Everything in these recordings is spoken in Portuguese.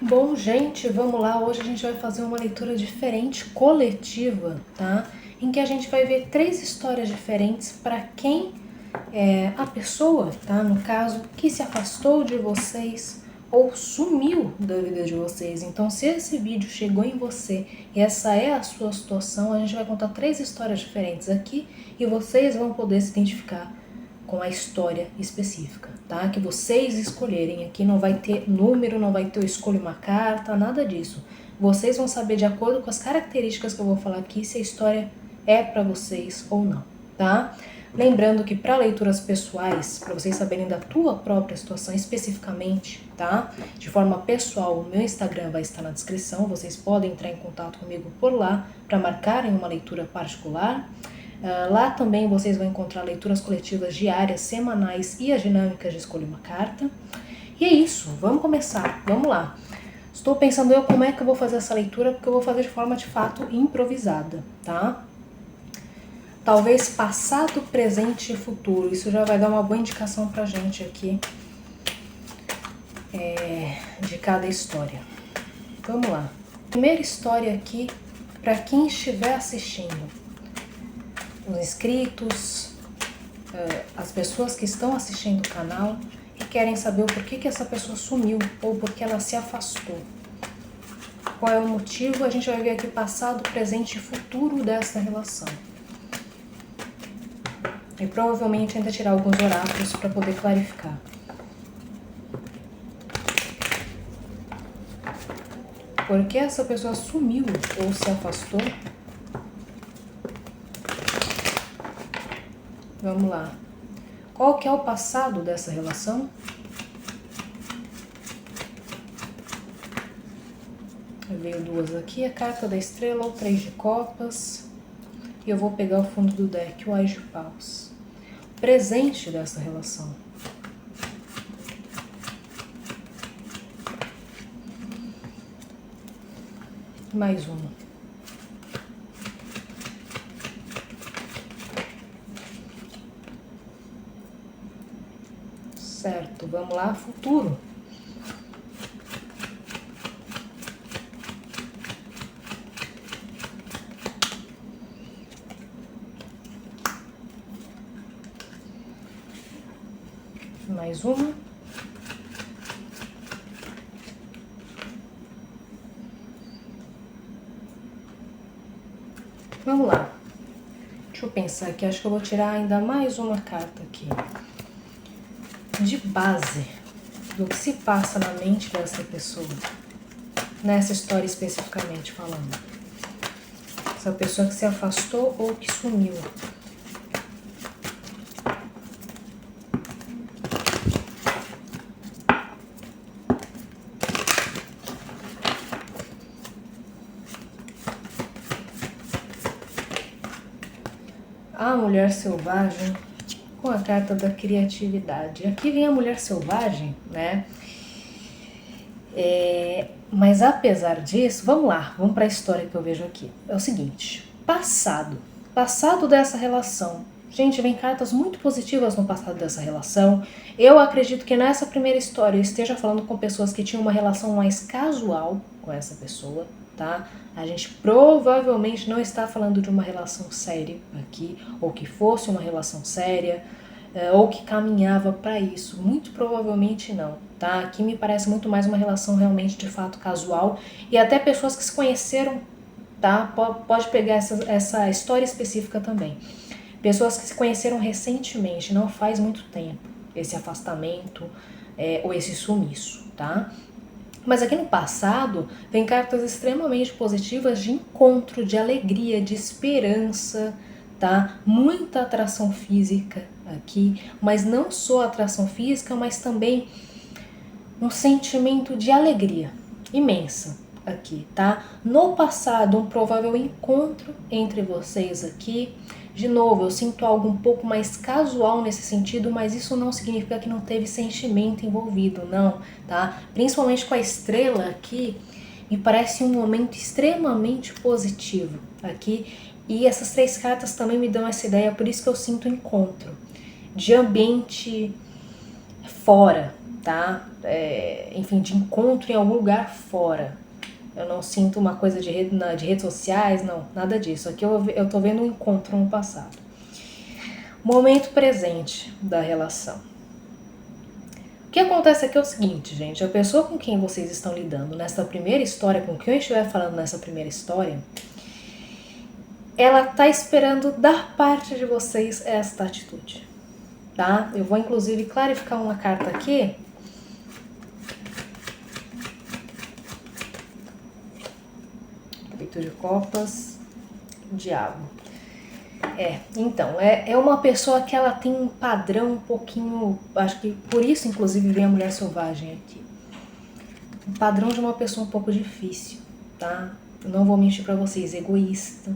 Bom, gente, vamos lá. Hoje a gente vai fazer uma leitura diferente, coletiva, tá? Em que a gente vai ver 3 histórias diferentes para quem é a pessoa, tá? No caso, que se afastou de vocês ou sumiu da vida de vocês. Então, se esse vídeo chegou em você e essa é a sua situação, a gente vai contar 3 histórias diferentes aqui e vocês vão poder se identificar com a história específica, tá? Que vocês escolherem. Aqui não vai ter número, não vai ter eu escolho uma carta, nada disso. Vocês vão saber de acordo com as características que eu vou falar aqui se a história é para vocês ou não, tá? Lembrando que para leituras pessoais, para vocês saberem da tua própria situação especificamente, tá? De forma pessoal, o meu Instagram vai estar na descrição, vocês podem entrar em contato comigo por lá para marcarem uma leitura particular. Lá também vocês vão encontrar leituras coletivas diárias, semanais e as dinâmicas de escolher uma carta. E é isso, vamos começar, vamos lá. Estou pensando eu como é que eu vou fazer essa leitura, porque eu vou fazer de forma de fato improvisada, tá? Talvez passado, presente e futuro, isso já vai dar uma boa indicação pra gente aqui de cada história. Vamos lá. Primeira história aqui, para quem estiver assistindo. Os inscritos, as pessoas que estão assistindo o canal e querem saber o porquê que essa pessoa sumiu ou porque ela se afastou. Qual é o motivo? A gente vai ver aqui passado, presente e futuro dessa relação. E provavelmente ainda tirar alguns oráculos para poder clarificar. Por que essa pessoa sumiu ou se afastou? Vamos lá. Qual que é o passado dessa relação? Veio 2 aqui, a carta da estrela, o 3 de copas. E eu vou pegar o fundo do deck, o Ás de paus. Presente dessa relação. Mais uma. Certo, vamos lá, futuro. Mais uma. Vamos lá. Deixa eu pensar aqui, acho que eu vou tirar ainda mais uma carta aqui. De base do que se passa na mente dessa pessoa, nessa história especificamente falando. Essa pessoa que se afastou ou que sumiu. A mulher selvagem com a carta da criatividade. Aqui vem a mulher selvagem, né? Mas apesar disso, vamos lá, vamos para a história que eu vejo aqui. É o seguinte, passado dessa relação. Gente, vem cartas muito positivas no passado dessa relação. Eu acredito que nessa primeira história eu esteja falando com pessoas que tinham uma relação mais casual com essa pessoa, tá? A gente provavelmente não está falando de uma relação séria aqui, ou que fosse uma relação séria, ou que caminhava para isso. Muito provavelmente não, tá? Aqui me parece muito mais uma relação realmente de fato casual e até pessoas que se conheceram, tá? Pode pegar essa história específica também. Pessoas que se conheceram recentemente, não faz muito tempo, esse afastamento ou esse sumiço, tá? Mas aqui no passado, vem cartas extremamente positivas de encontro, de alegria, de esperança, tá? Muita atração física aqui, mas não só atração física, mas também um sentimento de alegria imensa aqui, tá? No passado, um provável encontro entre vocês aqui. De novo, eu sinto algo um pouco mais casual nesse sentido, mas isso não significa que não teve sentimento envolvido, não, tá? Principalmente com a estrela aqui, me parece um momento extremamente positivo aqui. E essas 3 cartas também me dão essa ideia, por isso que eu sinto encontro de ambiente fora, tá? Enfim, de encontro em algum lugar fora. Eu não sinto uma coisa de redes sociais, não, nada disso. Aqui eu tô vendo um encontro no passado. Momento presente da relação. O que acontece aqui é o seguinte, gente. A pessoa com quem vocês estão lidando nessa primeira história, com quem eu estiver falando nessa primeira história, ela tá esperando dar parte de vocês esta atitude, tá? Eu vou inclusive clarificar uma carta aqui. Oito de copas, diabo. Então, é uma pessoa que ela tem um padrão um pouquinho, acho que por isso inclusive vem a mulher selvagem aqui. Um padrão de uma pessoa um pouco difícil, tá? Eu não vou mentir pra vocês, egoísta.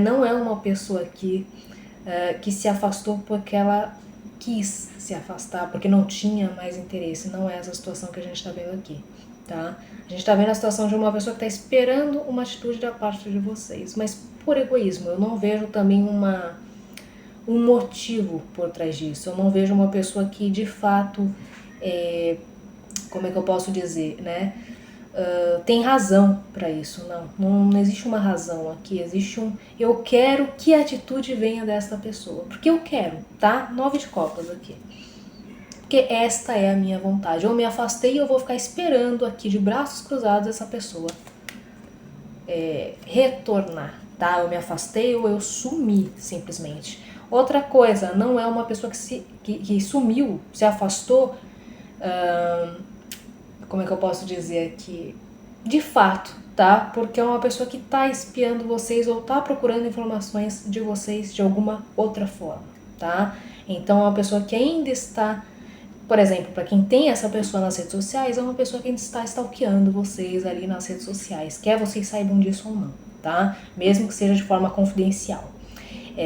Não é uma pessoa que se afastou porque ela quis se afastar, porque não tinha mais interesse. Não é essa situação que a gente tá vendo aqui, tá? A gente tá vendo a situação de uma pessoa que tá esperando uma atitude da parte de vocês, mas por egoísmo. Eu não vejo também um motivo por trás disso. Eu não vejo uma pessoa que de fato, como é que eu posso dizer, né? Tem razão para isso, não existe uma razão aqui, existe eu quero que a atitude venha desta pessoa, porque eu quero, tá? 9 de copas aqui, porque esta é a minha vontade. Eu me afastei e eu vou ficar esperando aqui de braços cruzados essa pessoa retornar, tá? Eu me afastei ou eu sumi simplesmente. Outra coisa, não é uma pessoa que sumiu, se afastou, como é que eu posso dizer aqui? De fato, tá? Porque é uma pessoa que tá espiando vocês ou tá procurando informações de vocês de alguma outra forma, tá? Então é uma pessoa que ainda está, por exemplo, para quem tem essa pessoa nas redes sociais, é uma pessoa que ainda está stalkeando vocês ali nas redes sociais, quer vocês saibam disso ou não, tá? Mesmo que seja de forma confidencial.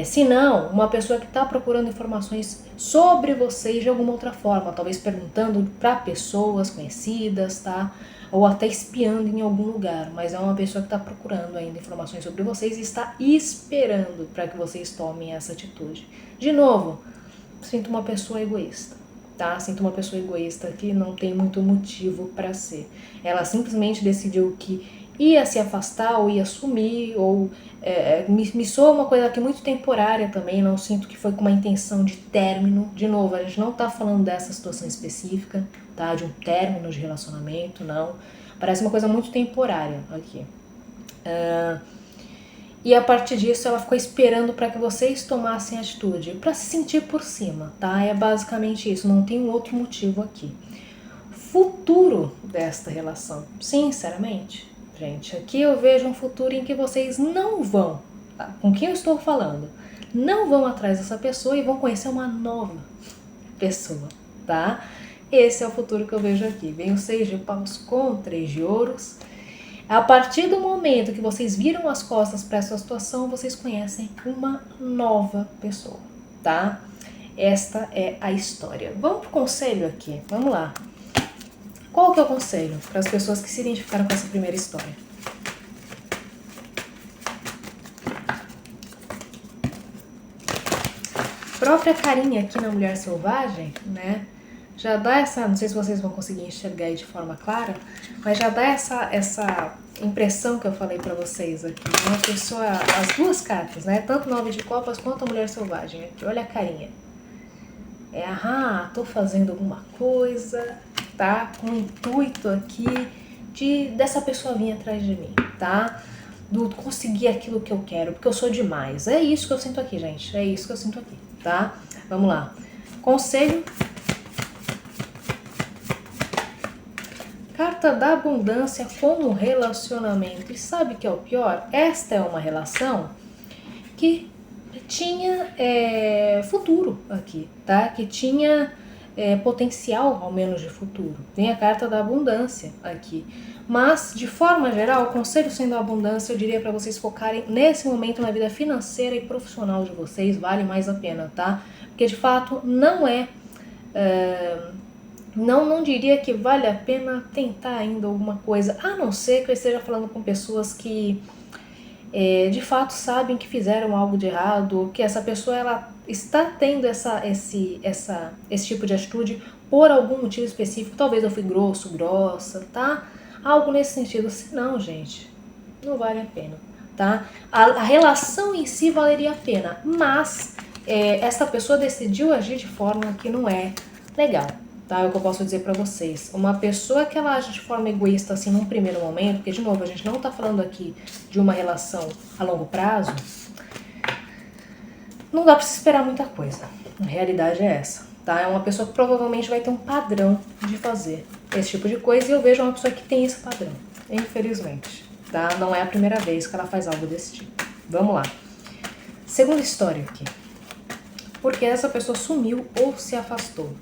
Se não, uma pessoa que está procurando informações sobre vocês de alguma outra forma, talvez perguntando para pessoas conhecidas, tá? Ou até espiando em algum lugar, mas é uma pessoa que está procurando ainda informações sobre vocês e está esperando para que vocês tomem essa atitude. De novo, sinto uma pessoa egoísta, tá? Sinto uma pessoa egoísta que não tem muito motivo para ser. Ela simplesmente decidiu que ia se afastar ou ia sumir, ou me soa uma coisa aqui muito temporária também, não sinto que foi com uma intenção de término. De novo, a gente não tá falando dessa situação específica, tá? De um término de relacionamento, não. Parece uma coisa muito temporária aqui. E a partir disso ela ficou esperando para que vocês tomassem atitude, para se sentir por cima, tá? É basicamente isso, não tem um outro motivo aqui. Futuro desta relação, sinceramente, gente, aqui eu vejo um futuro em que vocês não vão, tá? Com quem eu estou falando, não vão atrás dessa pessoa e vão conhecer uma nova pessoa, tá? Esse é o futuro que eu vejo aqui. Vem o 6 de paus com 3 de ouros. A partir do momento que vocês viram as costas para essa situação, vocês conhecem uma nova pessoa, tá? Esta é a história. Vamos pro conselho aqui, vamos lá. Qual que é o conselho para as pessoas que se identificaram com essa primeira história? Própria carinha aqui na mulher selvagem, né? Já dá essa, não sei se vocês vão conseguir enxergar aí de forma clara, mas já dá essa impressão que eu falei pra vocês aqui. Uma pessoa, as duas cartas, né? Tanto 9 de copas quanto a mulher selvagem aqui. Olha a carinha. Tô fazendo alguma coisa, tá? Com o intuito aqui dessa pessoa vir atrás de mim, tá? Do conseguir aquilo que eu quero, porque eu sou demais. É isso que eu sinto aqui, gente. É isso que eu sinto aqui, tá? Vamos lá. Conselho. Carta da abundância como relacionamento. E sabe o que é o pior? Esta é uma relação que tinha futuro aqui, tá? Que tinha potencial, ao menos, de futuro. Tem a carta da abundância aqui. Mas, de forma geral, o conselho sendo a abundância, eu diria para vocês focarem nesse momento na vida financeira e profissional de vocês, vale mais a pena, tá? Porque, de fato, não diria que vale a pena tentar ainda alguma coisa, a não ser que eu esteja falando com pessoas que de fato sabem que fizeram algo de errado, que essa pessoa ela está tendo esse tipo de atitude por algum motivo específico, talvez eu fui grosso, grossa, tá? Algo nesse sentido. Se não, gente, não vale a pena, tá? A relação em si valeria a pena, mas essa pessoa decidiu agir de forma que não é legal, tá? É o que eu posso dizer pra vocês. Uma pessoa que ela age de forma egoísta, assim, num primeiro momento, porque, de novo, a gente não tá falando aqui de uma relação a longo prazo, não dá pra se esperar muita coisa. A realidade é essa, tá? É uma pessoa que provavelmente vai ter um padrão de fazer esse tipo de coisa e eu vejo uma pessoa que tem esse padrão, infelizmente, tá? Não é a primeira vez que ela faz algo desse tipo. Vamos lá. Segunda história aqui. Por que essa pessoa sumiu ou se afastou?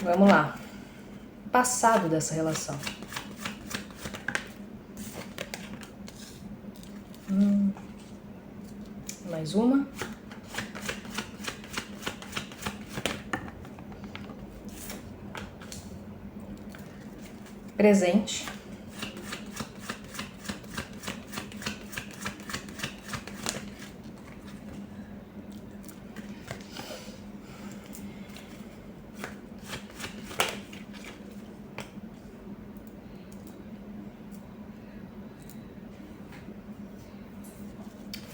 Vamos lá. Passado dessa relação. Mais uma. Presente.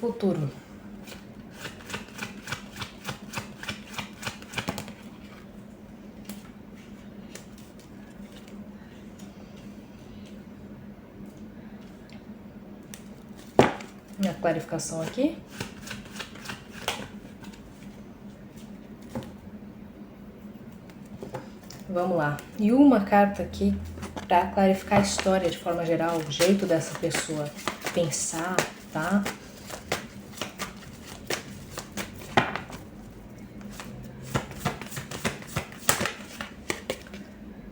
Futuro. Minha clarificação aqui. Vamos lá. E uma carta aqui para clarificar a história de forma geral, o jeito dessa pessoa pensar, tá?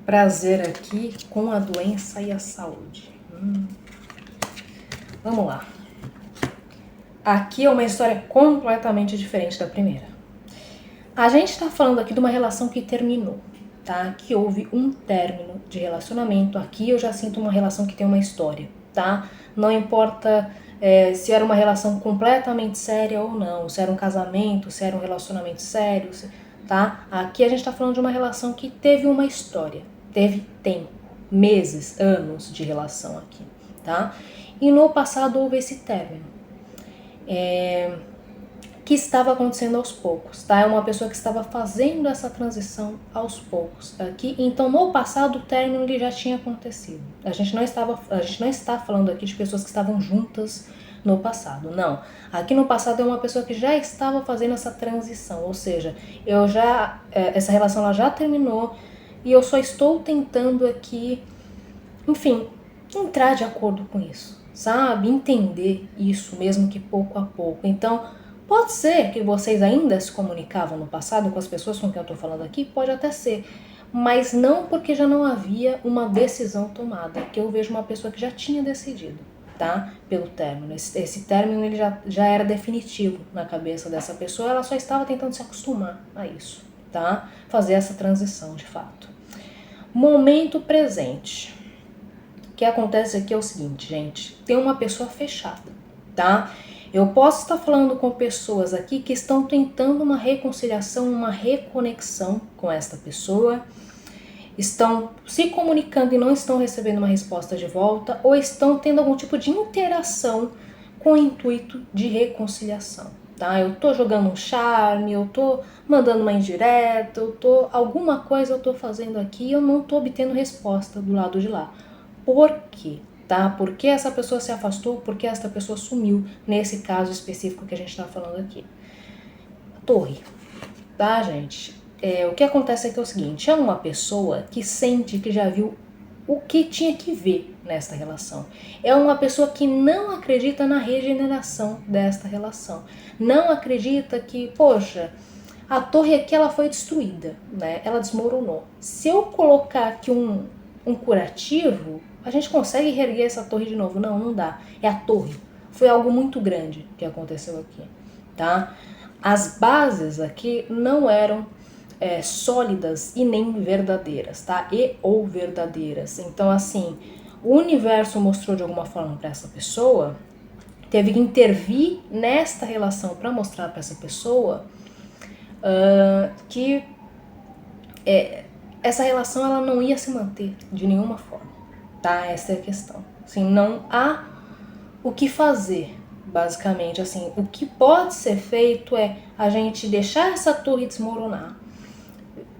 Prazer aqui com a doença e a saúde. Vamos lá. Aqui é uma história completamente diferente da primeira. A gente está falando aqui de uma relação que terminou, tá? Que houve um término de relacionamento. Aqui eu já sinto uma relação que tem uma história, tá? Não importa se era uma relação completamente séria ou não, se era um casamento, se era um relacionamento sério, tá? Aqui a gente está falando de uma relação que teve uma história, teve tempo, meses, anos de relação aqui, tá? E no passado houve esse término. Que estava acontecendo aos poucos, tá? É uma pessoa que estava fazendo essa transição aos poucos aqui. Então, no passado, o término ele já tinha acontecido. A gente não está falando aqui de pessoas que estavam juntas no passado, não. Aqui no passado é uma pessoa que já estava fazendo essa transição, ou seja, essa relação ela já terminou e eu só estou tentando aqui, enfim, entrar de acordo com isso, sabe? Entender isso, mesmo que pouco a pouco. Então, pode ser que vocês ainda se comunicavam no passado com as pessoas com quem eu estou falando aqui, pode até ser, mas não porque já não havia uma decisão tomada, que eu vejo uma pessoa que já tinha decidido, tá? Pelo término. Esse término ele já era definitivo na cabeça dessa pessoa, ela só estava tentando se acostumar a isso, tá? Fazer essa transição de fato. Momento presente. O que acontece aqui é o seguinte, gente, tem uma pessoa fechada, tá? Eu posso estar falando com pessoas aqui que estão tentando uma reconciliação, uma reconexão com esta pessoa, estão se comunicando e não estão recebendo uma resposta de volta, ou estão tendo algum tipo de interação com o intuito de reconciliação, tá? Eu tô jogando um charme, eu tô mandando uma indireta, alguma coisa eu tô fazendo aqui e eu não tô obtendo resposta do lado de lá. Por quê? Tá? Por que essa pessoa se afastou? Por que essa pessoa sumiu nesse caso específico que a gente está falando aqui? Torre, tá, gente? O que acontece aqui é o seguinte, é uma pessoa que sente que já viu o que tinha que ver nesta relação. É uma pessoa que não acredita na regeneração desta relação. Não acredita que, poxa, a torre aqui ela foi destruída, né? Ela desmoronou. Se eu colocar aqui um curativo, a gente consegue reerguer essa torre de novo? Não, não dá. É a torre. Foi algo muito grande que aconteceu aqui, tá? As bases aqui não eram sólidas e nem verdadeiras, tá? E ou verdadeiras. Então, assim, o universo mostrou de alguma forma para essa pessoa, teve que intervir nesta relação para mostrar para essa pessoa que essa relação ela não ia se manter de nenhuma forma, tá? Essa é a questão. Assim, não há o que fazer, basicamente. Assim, o que pode ser feito é a gente deixar essa torre desmoronar,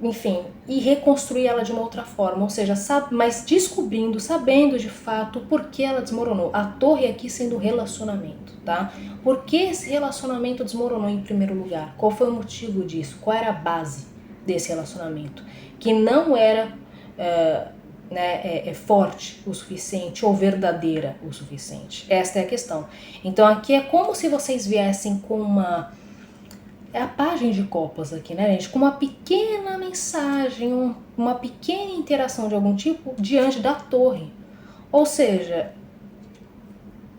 enfim, e reconstruir ela de uma outra forma, ou seja, mas descobrindo, sabendo de fato por que ela desmoronou. A torre aqui sendo o relacionamento, tá? Por que esse relacionamento desmoronou em primeiro lugar? Qual foi o motivo disso? Qual era a base desse relacionamento? Que não era forte o suficiente ou verdadeira o suficiente. Esta é a questão. Então aqui é como se vocês viessem com a página de copas aqui, né, gente? Com uma pequena mensagem, uma pequena interação de algum tipo diante da torre. Ou seja,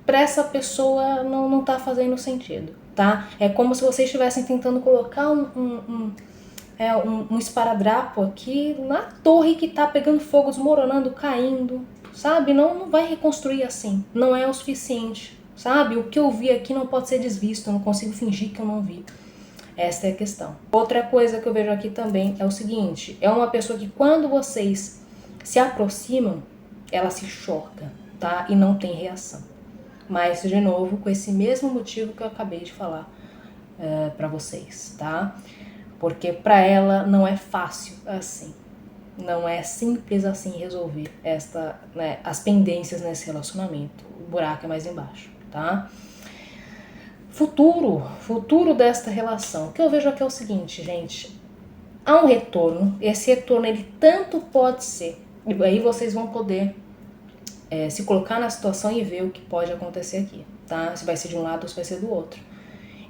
para essa pessoa não tá fazendo sentido, tá? É como se vocês estivessem tentando colocar um esparadrapo aqui na torre que tá pegando fogo, desmoronando, caindo, sabe? Não vai reconstruir assim, não é o suficiente, sabe? O que eu vi aqui não pode ser desvisto, eu não consigo fingir que eu não vi. Essa é a questão. Outra coisa que eu vejo aqui também é o seguinte, é uma pessoa que quando vocês se aproximam, ela se choca, tá? E não tem reação. Mas, de novo, com esse mesmo motivo que eu acabei de falar pra vocês, tá? Porque pra ela não é fácil assim. Não é simples assim resolver as pendências nesse relacionamento. O buraco é mais embaixo, tá? Futuro desta relação. O que eu vejo aqui é o seguinte, gente. Há um retorno. Esse retorno, ele tanto pode ser. E aí vocês vão poder se colocar na situação e ver o que pode acontecer aqui, tá? Se vai ser de um lado ou se vai ser do outro.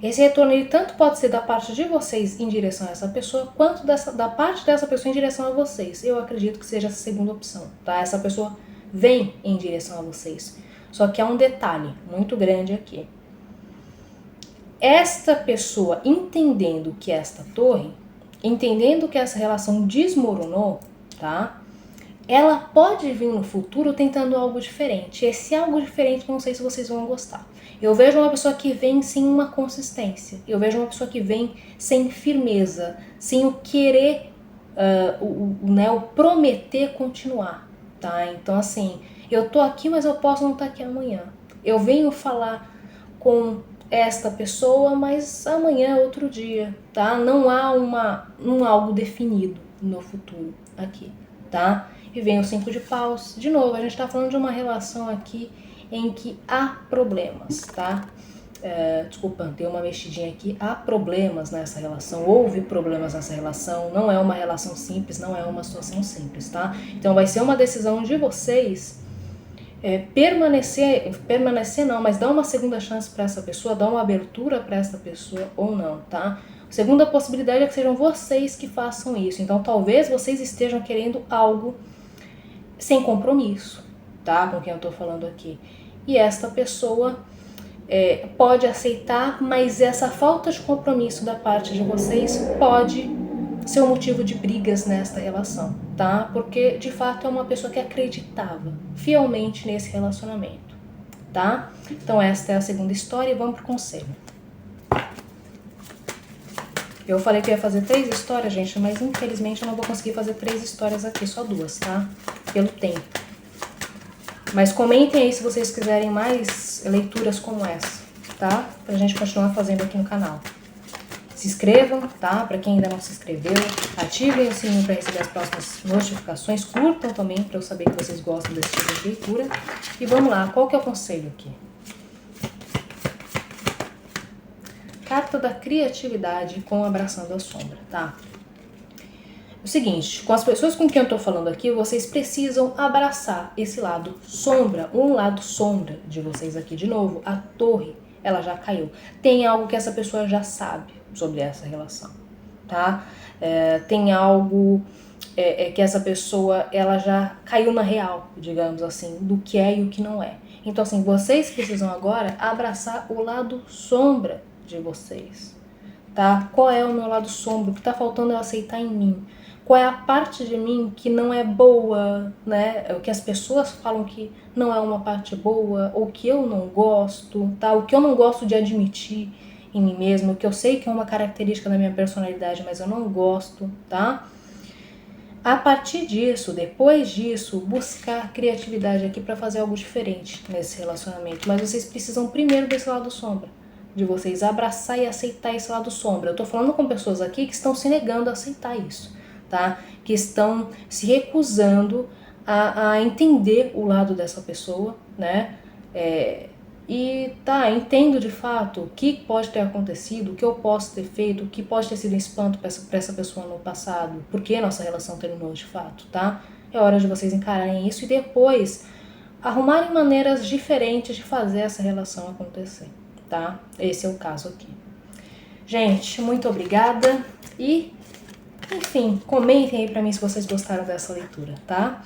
Esse retorno, ele tanto pode ser da parte de vocês em direção a essa pessoa, quanto da parte dessa pessoa em direção a vocês. Eu acredito que seja essa segunda opção, tá? Essa pessoa vem em direção a vocês. Só que há um detalhe muito grande aqui. Esta pessoa entendendo que esta torre, entendendo que essa relação desmoronou, tá? Ela pode vir no futuro tentando algo diferente. Esse algo diferente, não sei se vocês vão gostar. Eu vejo uma pessoa que vem sem uma consistência. Eu vejo uma pessoa que vem sem firmeza, sem o querer, o prometer continuar, tá? Então, assim, eu tô aqui, mas eu posso não estar aqui amanhã. Eu venho falar com esta pessoa, mas amanhã é outro dia, tá? Não há algo definido no futuro aqui, tá? E vem o 5 de paus. De novo, a gente tá falando de uma relação aqui em que há problemas, tá? Desculpa, dei uma mexidinha aqui. Há problemas nessa relação, houve problemas nessa relação, não é uma relação simples, não é uma situação simples, tá? Então vai ser uma decisão de vocês permanecer não, mas dar uma segunda chance para essa pessoa, dar uma abertura para essa pessoa ou não, tá? A segunda possibilidade é que sejam vocês que façam isso. Então talvez vocês estejam querendo algo sem compromisso, tá? Com quem eu tô falando aqui. E esta pessoa pode aceitar, mas essa falta de compromisso da parte de vocês pode ser um motivo de brigas nesta relação, tá? Porque de fato é uma pessoa que acreditava fielmente nesse relacionamento, tá? Então esta é a segunda história e vamos pro conselho. Eu falei que eu ia fazer 3 histórias, gente, mas infelizmente eu não vou conseguir fazer 3 histórias aqui, só 2, tá? Pelo tempo. Mas comentem aí se vocês quiserem mais leituras como essa, tá? Pra gente continuar fazendo aqui no canal. Se inscrevam, tá? Pra quem ainda não se inscreveu, ativem o sininho pra receber as próximas notificações, curtam também pra eu saber que vocês gostam desse tipo de leitura. E vamos lá, qual que é o conselho aqui? Carta da criatividade com Abraçando a Sombra, tá? O seguinte, com as pessoas com quem eu tô falando aqui, vocês precisam abraçar esse lado sombra, um lado sombra de vocês aqui. De novo, a torre, ela já caiu. Tem algo que essa pessoa já sabe sobre essa relação, tá? Tem algo que essa pessoa, ela já caiu na real, digamos assim, do que é e o que não é. Então, assim, vocês precisam agora abraçar o lado sombra de vocês, tá? Qual é o meu lado sombra, o que tá faltando eu aceitar em mim? Qual é a parte de mim que não é boa, né? O que as pessoas falam que não é uma parte boa, ou que eu não gosto, tá? O que eu não gosto de admitir em mim mesma, o que eu sei que é uma característica da minha personalidade, mas eu não gosto, tá? A partir disso, depois disso, buscar criatividade aqui para fazer algo diferente nesse relacionamento. Mas vocês precisam primeiro desse lado sombra, de vocês abraçar e aceitar esse lado sombra. Eu tô falando com pessoas aqui que estão se negando a aceitar isso, tá? Que estão se recusando a entender o lado dessa pessoa, né? E tá, entendo de fato o que pode ter acontecido, o que eu posso ter feito, o que pode ter sido um espanto para essa pessoa no passado, por que nossa relação terminou de fato, tá? É hora de vocês encararem isso e depois arrumarem maneiras diferentes de fazer essa relação acontecer, tá? Esse é o caso aqui. Gente, muito obrigada e, enfim, comentem aí pra mim se vocês gostaram dessa leitura, tá?